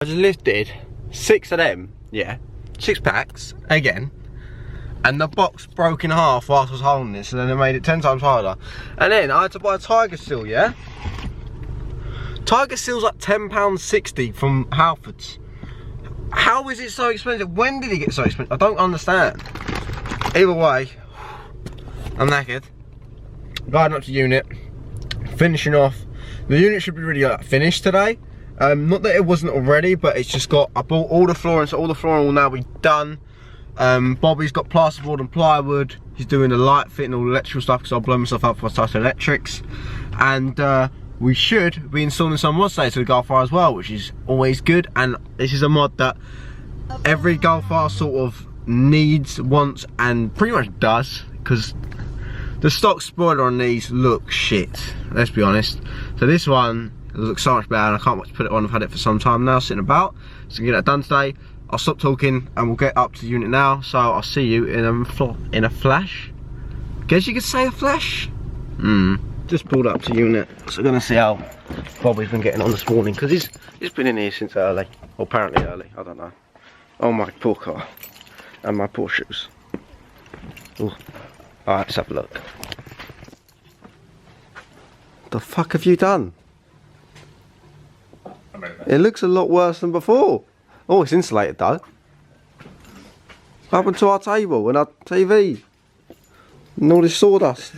I just lifted 6 of them, yeah, 6 packs, again, and the box broke in half whilst I was holding this, and then it made it 10 times harder. And then I had to buy a tiger seal, yeah? Tiger seal's like £10.60 from Halfords. How is it so expensive? When did it get so expensive? I don't understand. Either way, I'm knackered. Guiding up to unit, finishing off. The unit should be really finished today. Not that it wasn't already, but it's just got, I bought all the flooring, so all the flooring will now be done. Bobby's got plasterboard and plywood. He's doing the light fitting, all the electrical stuff, because I'll blow myself up if I touch electrics. And we should be installing some mods today to the Gulf R as well, which is always good. And this is a mod that every Gulf R sort of needs, wants, and pretty much does, because the stock spoiler on these look shit, let's be honest. So this one looks so much better, and I can't wait to put it on. I've had it for some time now, sitting about, so get that done today. I'll stop talking and we'll get up to the unit now. So I'll see you in a flash. Guess you could say a flash. Just pulled up to unit, so we're gonna see how Bobby's been getting on this morning, because he's been in here since early, or apparently early, I don't know. Oh, my poor car and my poor shoes. Ooh. Alright, let's have a look. The fuck have you done? It looks a lot worse than before. Oh, it's insulated though. What happened to our table and our TV? And all this sawdust.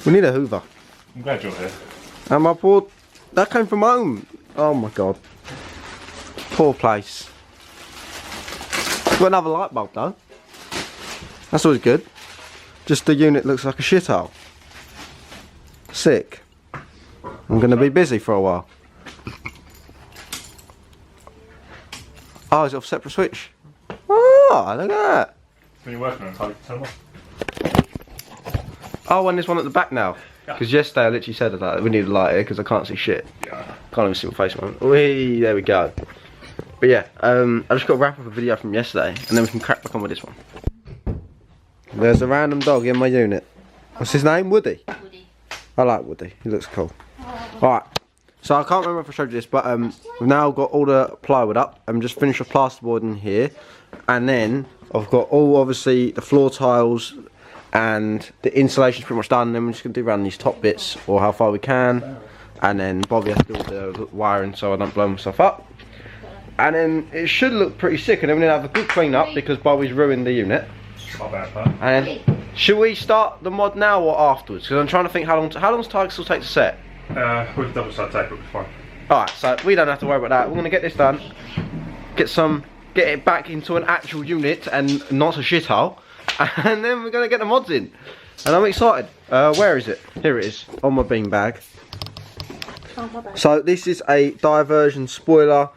We need a hoover. I'm glad you're here. And my poor... That came from home. Oh my god. Poor place. Got another light bulb though. That's always good. Just the unit looks like a shithole. Sick. I'm going to be busy for a while. Oh, is it off separate switch? Oh, look at that. When you're working on it, turn them off. Oh, and there's one at the back now. Because yesterday I literally said that we need a light here because I can't see shit. Yeah. Can't even see my face, man. Whee, there we go. But yeah, I just got to wrap up a video from yesterday and then we can crack back on with this one. There's a random dog in my unit. What's his name? Woody? Woody. I like Woody. He looks cool. Alright. So I can't remember if I showed you this, but we've now got all the plywood up. I'm just finished the plasterboard in here. And then I've got all, obviously, the floor tiles and the insulation's pretty much done. And then we're just going to do around these top bits, or how far we can. And then Bobby has to do all the wiring so I don't blow myself up. And then it should look pretty sick. And then we're going to have a good clean up because Bobby's ruined the unit. Not bad, pal. And should we start the mod now or afterwards? Because I'm trying to think how long does Tiger still take to set? We can double side tape, it'll be fine. Alright, so we don't have to worry about that. We're going to get this done. Get it back into an actual unit and not a shithole. And then we're going to get the mods in. And I'm excited. Where is it? Here it is, on my beanbag. So this is a diversion spoiler.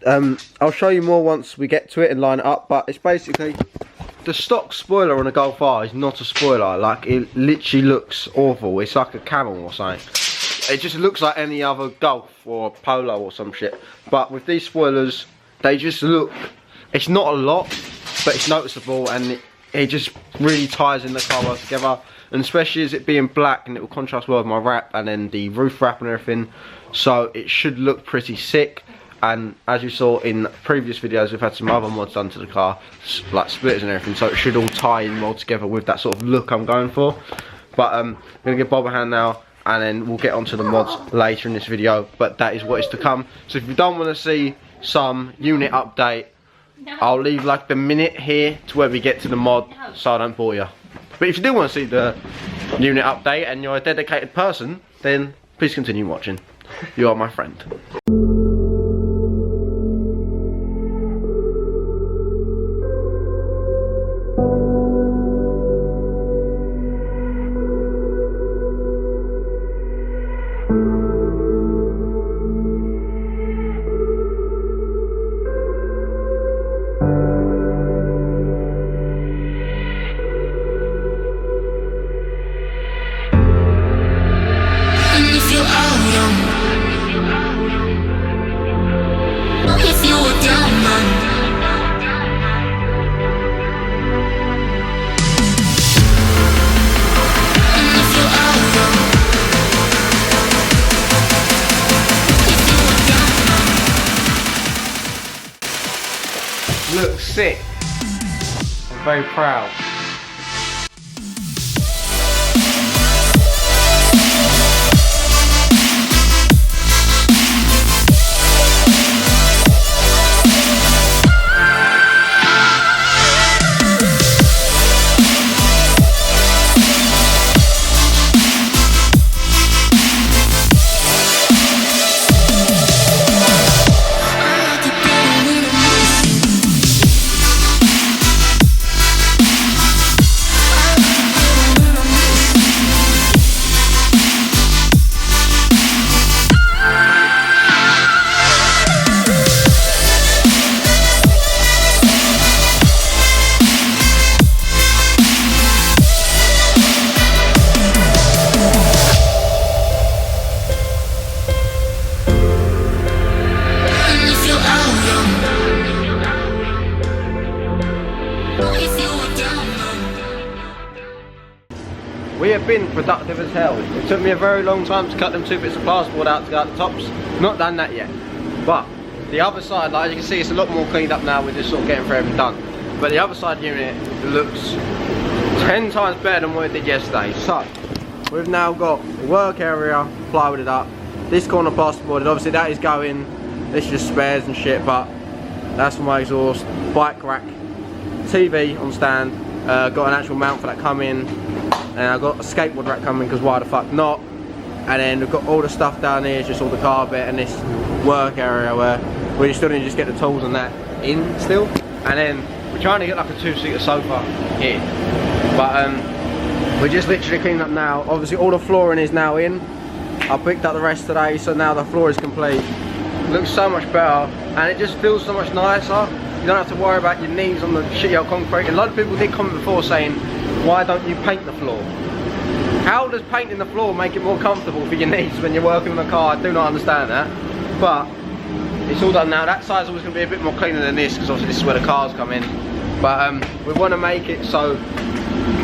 I'll show you more once we get to it and line it up. But it's basically... The stock spoiler on a Golf R is not a spoiler. Like, it literally looks awful. It's like a camel or something. It just looks like any other Golf or Polo or some shit. But with these spoilers, they just look... It's not a lot, but it's noticeable, and it just really ties in the car well together. And especially as it being black, and it will contrast well with my wrap and then the roof wrap and everything. So it should look pretty sick. And as you saw in previous videos, we've had some other mods done to the car, like splitters and everything, so it should all tie in well together with that sort of look I'm going for. But I'm going to give Bob a hand now, and then we'll get onto the mods later in this video, but that is what is to come. So if you don't want to see some unit update, I'll leave like the minute here to where we get to the mod, so I don't bore you. But if you do want to see the unit update and you're a dedicated person, then please continue watching. You are my friend. Looks sick. I'm very proud. We have been productive as hell. It took me a very long time to cut them 2 bits of plasterboard out to get out the tops. Not done that yet. But the other side, like you can see, it's a lot more cleaned up now. We're just sort of getting through everything done. But the other side unit looks 10 times better than what it did yesterday. So we've now got a work area, plywooded up. This corner plasterboarded. Obviously that is going. This is just spares and shit, but that's for my exhaust. Bike rack, TV on stand. Got an actual mount for that coming. And I've got a skateboard rack coming, because why the fuck not? And then we've got all the stuff down here, just all the carpet and this work area where we still need to just get the tools and that in still. And then we're trying to get like a 2-seater sofa here. But we're just literally cleaning up now. Obviously all the flooring is now in. I picked up the rest today, so now the floor is complete. Looks so much better and it just feels so much nicer. You don't have to worry about your knees on the shitty old concrete. A lot of people did comment before saying, why don't you paint the floor? How does painting the floor make it more comfortable for your knees when you're working on a car? I do not understand that. But it's all done now. That side's always going to be a bit more cleaner than this, because obviously this is where the cars come in. But we want to make it so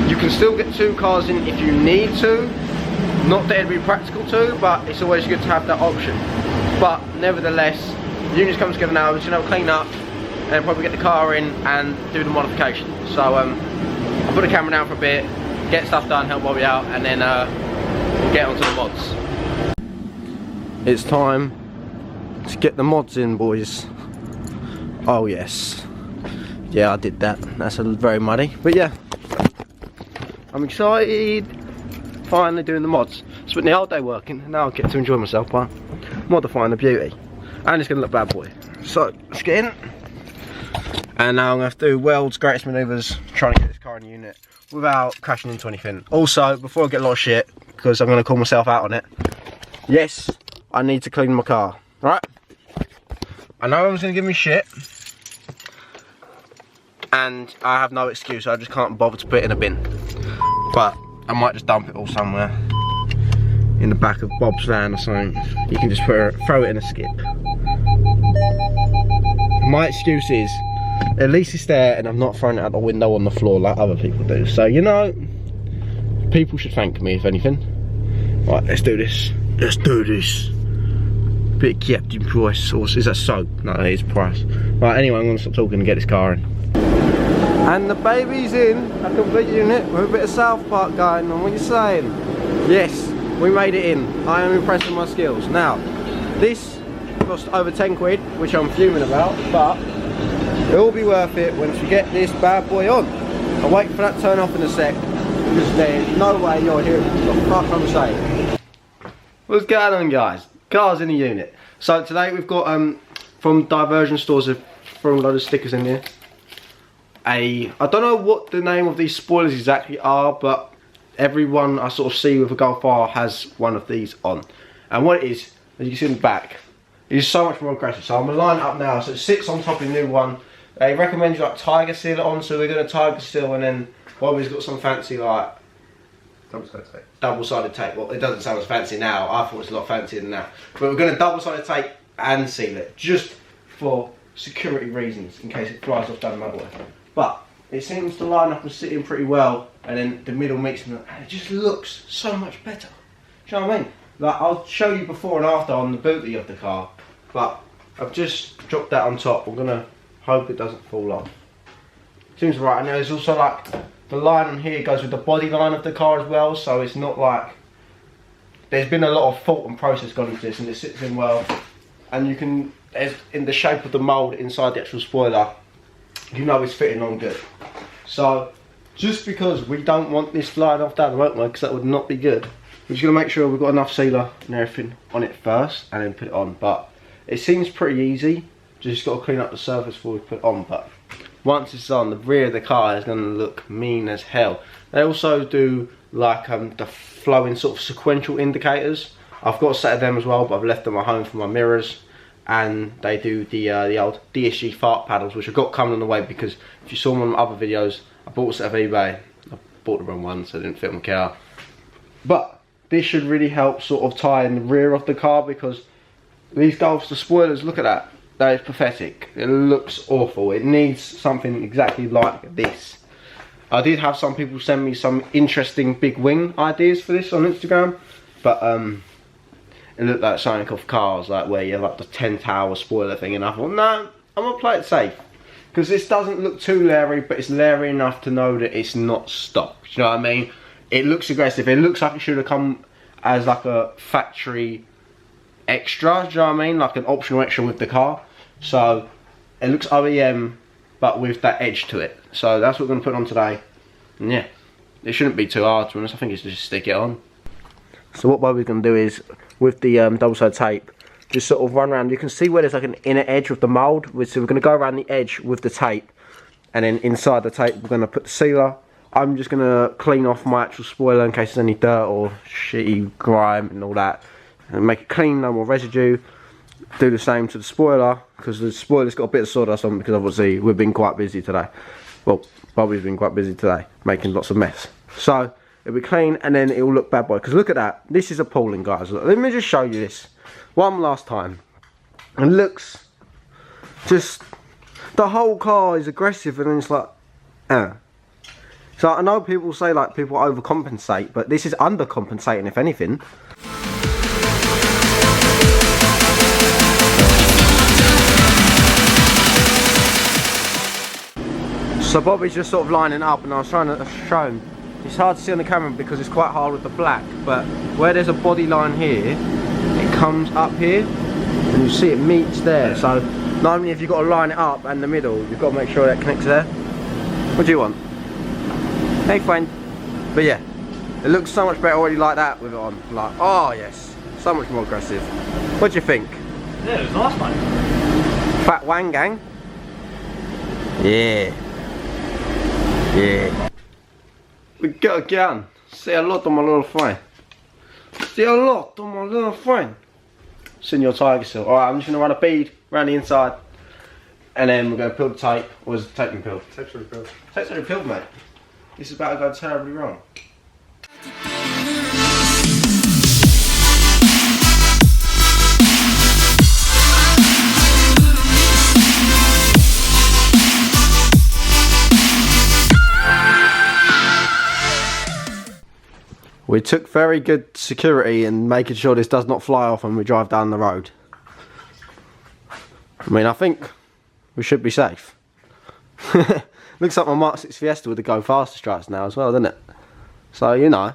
you can still get 2 cars in if you need to. Not that it'd be practical to, but it's always good to have that option. But nevertheless, the units come together now. We're just going to clean up and probably get the car in and do the modification. So I'll put the camera down for a bit, get stuff done, help Bobby out, and then we'll get onto the mods. It's time to get the mods in, boys. Oh yes. Yeah, I did that. That's very muddy. But yeah, I'm excited. Finally doing the mods. Spent the whole day working, and now I get to enjoy myself by modifying the beauty. And it's going to look bad boy. So, let's get in. And now I'm going to have to do world's greatest manoeuvres trying to get this car in the unit without crashing into anything. Also, before I get a lot of shit, because I'm going to call myself out on it, yes, I need to clean my car. Alright? I know everyone's going to give me shit, and I have no excuse. I just can't bother to put it in a bin. But I might just dump it all somewhere in the back of Bob's van or something. You can just throw it in a skip. My excuse is, at least it's there and I've not thrown it out the window on the floor like other people do. So, you know, people should thank me if anything. Right, let's do this. Let's do this. Bit of Captain Price sauce. Is that soap? No, it is Price. Right, anyway, I'm going to stop talking and get this car in. And the baby's in, a complete unit with a bit of South Park going on. What are you saying? Yes, we made it in. I am impressed with my skills. Now, this cost over 10 quid, which I'm fuming about, but it will be worth it once we get this bad boy on. I'll wait for that to turn off in a sec, because there's no way you're hearing what the fuck I'm saying. What's going on, guys? Cars in the unit. So today we've got from diversion stores, they've thrown a load of stickers in here. I don't know what the name of these spoilers exactly are, but everyone I sort of see with a Golf R has one of these on. And what it is, as you can see in the back, is so much more aggressive. So I'm going to line it up now, so it sits on top of the new one. They recommend you like tiger seal it on, so we're going to tiger seal, and then Bobby's got some fancy like double-sided tape. Well, it doesn't sound as fancy now. I thought it's a lot fancier than that. But we're going to double-sided tape and seal it, just for security reasons, in case it flies off down the motorway. But it seems to line up and sit in pretty well, and then the middle meets them, and it just looks so much better. Do you know what I mean? Like, I'll show you before and after on the booty of the car, but I've just dropped that on top. I'm going to Hope it doesn't fall off. Seems right, and there's also like the line on here goes with the body line of the car as well, so it's not like there's been a lot of thought and process gone into this, and it sits in well. And you can, as in the shape of the mould inside the actual spoiler, you know it's fitting on good. So just because we don't want this flying off down the motorway, because that would not be good, we're just going to make sure we've got enough sealer and everything on it first and then put it on. But it seems pretty easy, just got to clean up the surface before we put it on. But once it's on, the rear of the car is going to look mean as hell. They also do like the flowing sort of sequential indicators. I've got a set of them as well, but I've left them at home for my mirrors. And they do the old DSG fart paddles, which I've got coming on the way, because if you saw them on other videos, I bought a set of eBay. I bought the wrong one, so it didn't fit my car. But this should really help sort of tie in the rear of the car, because these Golfs, the spoilers, look at that. That is pathetic. It looks awful. It needs something exactly like this. I did have some people send me some interesting big wing ideas for this on Instagram, but it looked like something off Cars, like where you have like the 10 tower spoiler thing, and I thought, no, I'm gonna play it safe. Because this doesn't look too leery, but it's leery enough to know that it's not stock. Do you know what I mean? It looks aggressive. It looks like it should have come as like a factory extra, do you know what I mean? Like an optional extra with the car. So it looks OEM, but with that edge to it. So that's what we're gonna put on today. And yeah, it shouldn't be too hard, to be honest. I think it's just stick it on. So what we're going to do is, with the double-sided tape, just sort of run around. You can see where there's like an inner edge with the mould. So we're going to go around the edge with the tape, and then inside the tape we're going to put the sealer. I'm just going to clean off my actual spoiler in case there's any dirt or shitty grime and all that, and make it clean, no more residue. Do the same to the spoiler, because the spoiler's got a bit of sawdust on, because obviously we've been quite busy today. Well, Bobby's been quite busy today, making lots of mess. So it'll be clean, and then it will look bad boy. Because look at that. This is appalling, guys. Look, let me just show you this one last time. It looks just, the whole car is aggressive, and then it's like, So I know people say like people overcompensate, but this is undercompensating, if anything. So Bobby's just sort of lining up, and I was trying to show him. It's hard to see on the camera because it's quite hard with the black, but where there's a body line here, it comes up here, and you see it meets there. So not only have you got to line it up and the middle, you've got to make sure that connects there. What do you want? Hey friend. But yeah, it looks so much better already like that with it on. Like, oh yes, so much more aggressive. What do you think? Yeah, it was nice, mate. Fat Wang gang. Yeah. Yeah. We go again. Say a lot to my little friend. Say a lot to my little friend. Senior Tiger Seal. Alright, I'm just gonna run a bead around the inside, and then we're gonna peel the tape. Or is the tape been peeled? Tape's already peeled. Tape's already peeled, mate. This is about to go terribly wrong. We took very good security in making sure this does not fly off when we drive down the road. I mean, I think we should be safe. Looks like my Mark 6 Fiesta with the go faster stripes now as well, doesn't it? So, you know,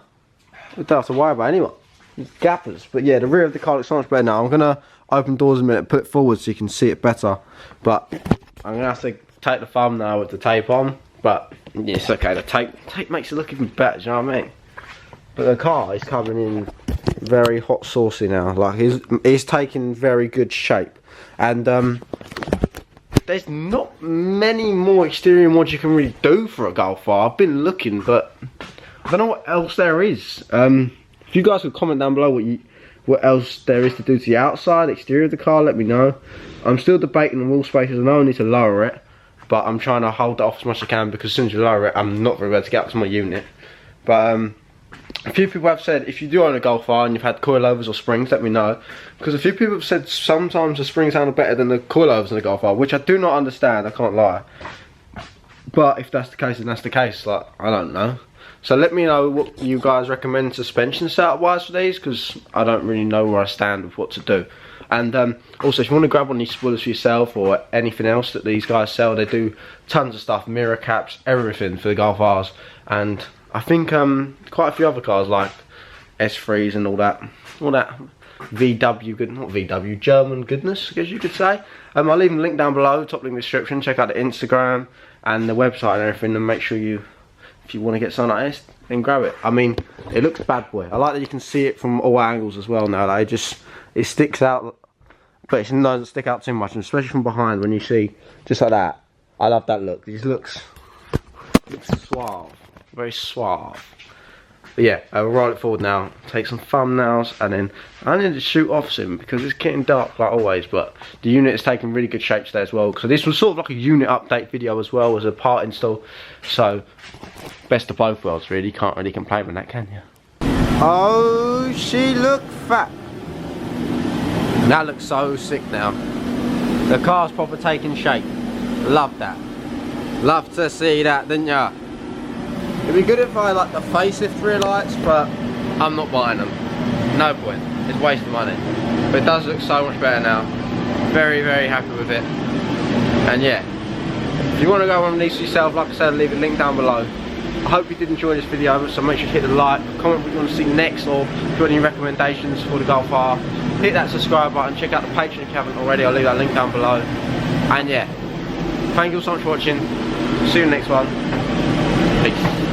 we don't have to worry about anyone. Gappers. But yeah, the rear of the car looks so much better now. I'm going to open doors in a minute, put it forward so you can see it better. But I'm going to have to take the thumbnail with the tape on. But yeah, it's okay, the tape makes it look even better, do you know what I mean? But the car is coming in very hot saucy now. Like, it's taking very good shape. And there's not many more exterior mods you can really do for a Golf R. I've been looking, but I don't know what else there is. If you guys could comment down below what else there is to do to the outside, exterior of the car, let me know. I'm still debating the wall spaces. I know I need to lower it, but I'm trying to hold it off as much as I can, because as soon as you lower it, I'm not very able to get up to my unit. But a few people have said, if you do own a Golf R and you've had coilovers or springs, let me know. Because a few people have said sometimes the springs sound better than the coilovers in the Golf R, which I do not understand, I can't lie. But if that's the case, then that's the case, like, I don't know. So let me know what you guys recommend suspension setup wise for these, because I don't really know where I stand with what to do. And also, if you want to grab one of these spoilers for yourself or anything else that these guys sell, they do tons of stuff, mirror caps, everything for the Golf Rs. And I think quite a few other cars like S3s and all that VW, good, not VW, German goodness, I guess you could say. I'll leave the link down below, top link in the description. Check out the Instagram and the website and everything, and make sure you, if you want to get something like this, then grab it. I mean, it looks bad boy. I like that you can see it from all angles as well now. Like, it sticks out, but it doesn't stick out too much, and especially from behind when you see just like that. I love that look. These looks suave, very suave. But yeah, I'll roll it forward now, take some thumbnails, and then I need to shoot off soon because it's getting dark like always, but the unit is taking really good shape today as well. So this was sort of like a unit update video as well as a part install. So, best of both worlds really, can't really complain with that, can you? Oh, she look fat. That looks so sick now. The car's proper taking shape. Love that. Love to see that, didn't ya? It'd be good if I like the facelift rear lights, but I'm not buying them. No point. It's a waste of money. But it does look so much better now. Very, very happy with it. And yeah, if you want to go one of these yourself, like I said, I'll leave a link down below. I hope you did enjoy this video, so make sure you hit the like, comment what you want to see next, or if you've got any recommendations for the Golf R. Hit that subscribe button, check out the Patreon if you haven't already, I'll leave that link down below. And yeah, thank you all so much for watching. See you in the next one. Peace.